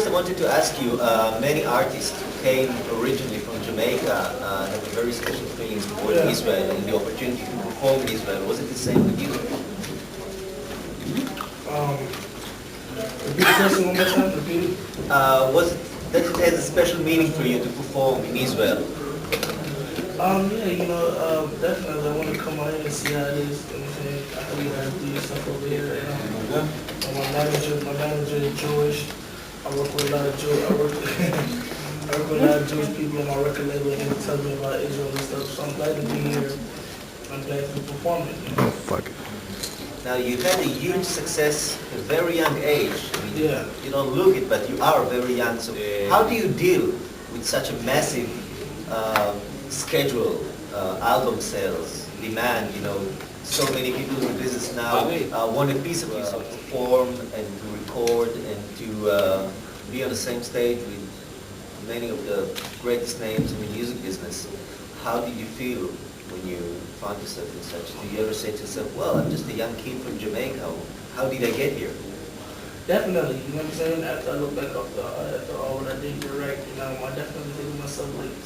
I wanted to ask you, many artists who came originally from Jamaica have a very special feeling towards Israel and the opportunity to perform in Israel. Was it the same with you? Repeat the question one more time. Repeat it. Was it that it has a special meaning for you to perform in Israel? Yeah, definitely I want to come out here and see how it is. You know what I'm saying? How you guys do your stuff over here. And my manager is Jewish. I work with a lot of Jewish. I work with a lot of Jewish people on my record label, and they tell me about Israel and stuff. So I'm glad to be here. I'm glad to be performing. Oh, fuck it. Now, you had a huge success at a very young age. I mean, Yeah. You don't look it, but you are very young. So how do you deal with such a massive schedule, album sales, demand, so many people in the business now want a piece of you, so to perform and to record and to be on the same stage with many of the greatest names in the music business. How did you feel when you found yourself in such? Do you ever say to yourself, well, I'm just a young kid from Jamaica, how did I get here? Definitely, you know what I'm saying? After I look back after all what I did direct, I definitely think to myself, like,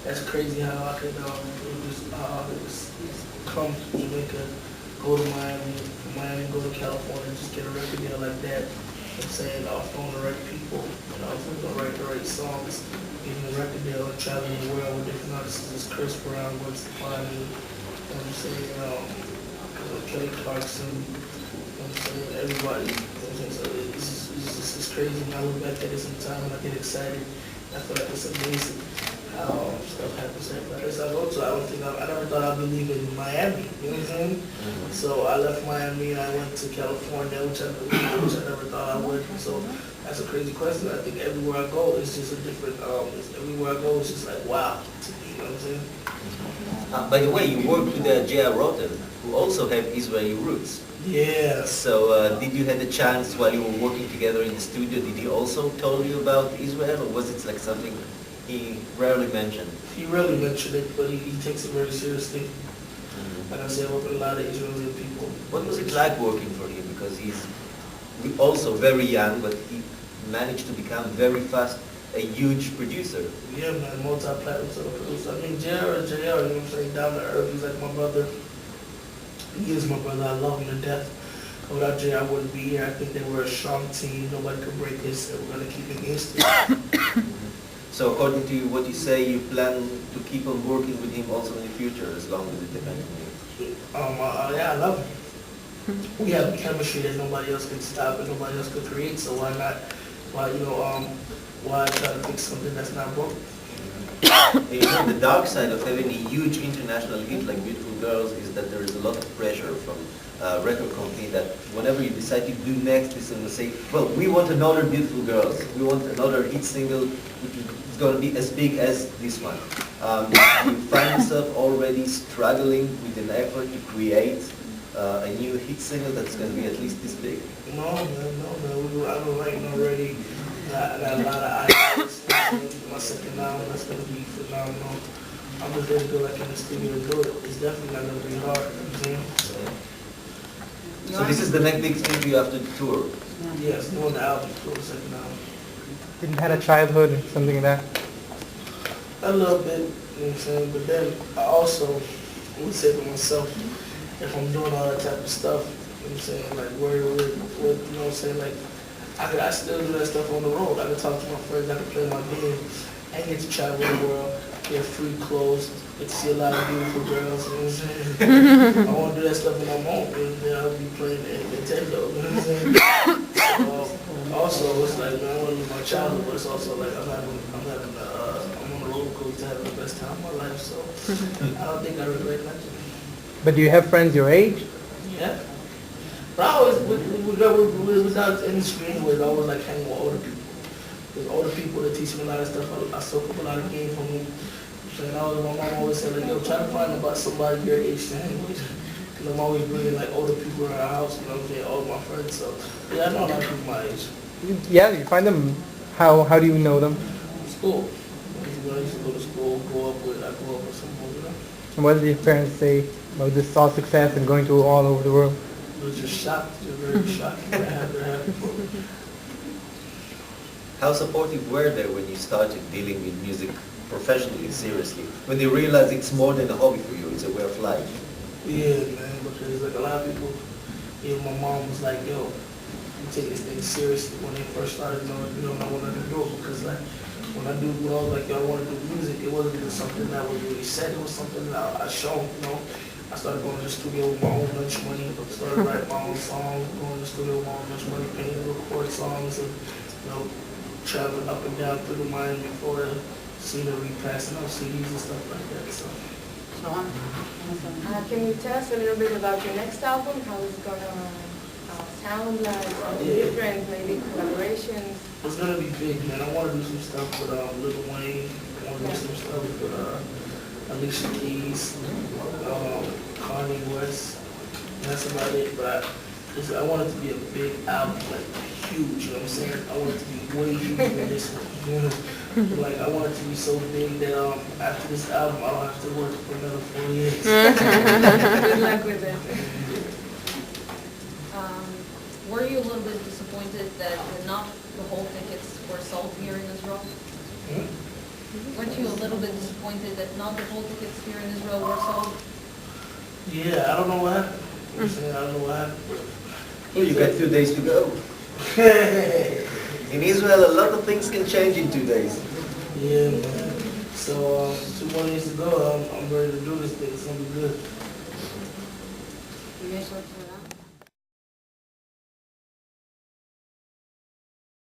that's crazy how I could just come to Jamaica, go to Miami, from Miami go to California, just get a record deal like that. You know what I'm saying? Off on the right people, write the right songs, getting a record deal, and traveling the world with different artists. It's Chris Brown, Gwen Stefani, you know what I'm saying? Kelly Clarkson, you know what I'm saying? Everybody. You know what I'm saying? So it's crazy. When I look back at it sometimes and I get excited, I feel like it's amazing how stuff happens every place I go to. I never thought I'd be leaving Miami, you know what I'm saying? Mm-hmm. So I left Miami and I went to California, which I never thought I would. So that's a crazy question. I think everywhere I go, it's just a different, everywhere I go, it's just like, wow, to me, you know what I'm saying? By the way, you worked with J.R. Rotten, who also have Israeli roots. Yeah. So did you have the chance while you were working together in the studio, did he also tell you about Israel, or was it like something he rarely mentioned? He rarely mentioned it, but he takes it very seriously. Mm-hmm. Like I said, I work with a lot of Israeli people. What was it like working for him? Because he's also very young, but he managed to become very fast a huge producer. Yeah, man, multi-platinum sort of producer. I mean, JR, you know what I'm saying, down to earth, he's like my brother. He is my brother, I love him to death. Without JR, I wouldn't be here. I think they were a strong team, nobody could break us, and we're going to keep it Kingston. So according to what you say, you plan to keep on working with him also in the future, as long as it depends on you? Yeah, I love him. We have a chemistry that nobody else can stop and nobody else can create, so why not, why try to fix something that's not broken? The dark side of having a huge international hit like Beautiful Girls is that there is a lot of pressure from record company that whenever you decide to do next, this will say, well, we want another Beautiful Girls. We want another hit single which is going to be as big as this one. You find yourself already struggling with an effort to create a new hit single that's going to be at least this big? No, man. I've been writing already. I got a lot of ideas. My second album, that's going to be phenomenal. I'm just ready to go back in the studio and do it. It's definitely not going to be hard. You know what I'm saying? So this is the next big thing for you after the tour? Yes, doing the album, doing the second album. Didn't had a childhood or something like that? A little bit, you know what I'm saying? But then I also would say to myself, if I'm doing all that type of stuff, you know what I'm saying, like where, you know what I'm saying, like I still do that stuff on the road. I can talk to my friends, I can play my game, I get to travel the world, get free clothes, get to see a lot of beautiful girls, you know what I'm saying? I want to do that stuff when I'm home, and then I'll be playing Nintendo, you know what I'm saying? So, also, it's like, man, I want to live my childhood, but it's also like I'm on the roller coaster having the best time of my life, so I don't think I regret nothing. But do you have friends your age? Yeah. But I always, without industry anyway, I always like hanging with older people. Because older people, they teach me a lot of stuff. I soak up a lot of game from them. So my mom always said, like, yo, try to find about somebody your age to hang with. Because I'm always bringing like older people around our house, you know what I'm saying, all of my friends. So yeah, I know a lot of people my age. Yeah, you find them. How do you know them? School. I used to go to school, I grew up with someone, you know. And what did your parents say about this all success and going to all over the world? It was just shocked, just very shocked. They're happy for me. How supportive were they when you started dealing with music professionally, seriously? When they realized it's more than a hobby for you, it's a way of life? Yeah, man, because like a lot of people, even my mom was like, yo, you take this thing seriously when they first started knowing I wanted to do it, because like when I was like, yo, I want to do music, it wasn't just something that was really said, it was something that I showed, I started going to the studio with my own lunch money, started writing my own songs, going to the studio with my own lunch money, paying to record songs, and traveling up and down through the Miami, Florida, scenery, passing out CDs and stuff like that. So. Can you tell us a little bit about your next album? How it's gonna sound like? Something different, maybe collaborations? It's gonna be big, man. I want to do some stuff with Lil Wayne. I want to do some stuff with Alicia Keys, Kanye West. And that's about it. But I want it to be a big album, like huge. You know what I'm saying? I want it to be way huger than this one. Like, I want it to be so big that after this album, I don't have to work for another 4 years. Good luck with it. Were you a little bit disappointed that not the whole tickets were sold here in Israel? Weren't you a little bit disappointed that not the whole tickets here in Israel were sold? Yeah, I don't know what happened. You know what I'm saying? I don't know what happened. Well, you got 2 days to go. In Israel, a lot of things can change in 2 days. Yeah, man. So, 2 more days to go. I'm ready to do this thing. It's gonna be good.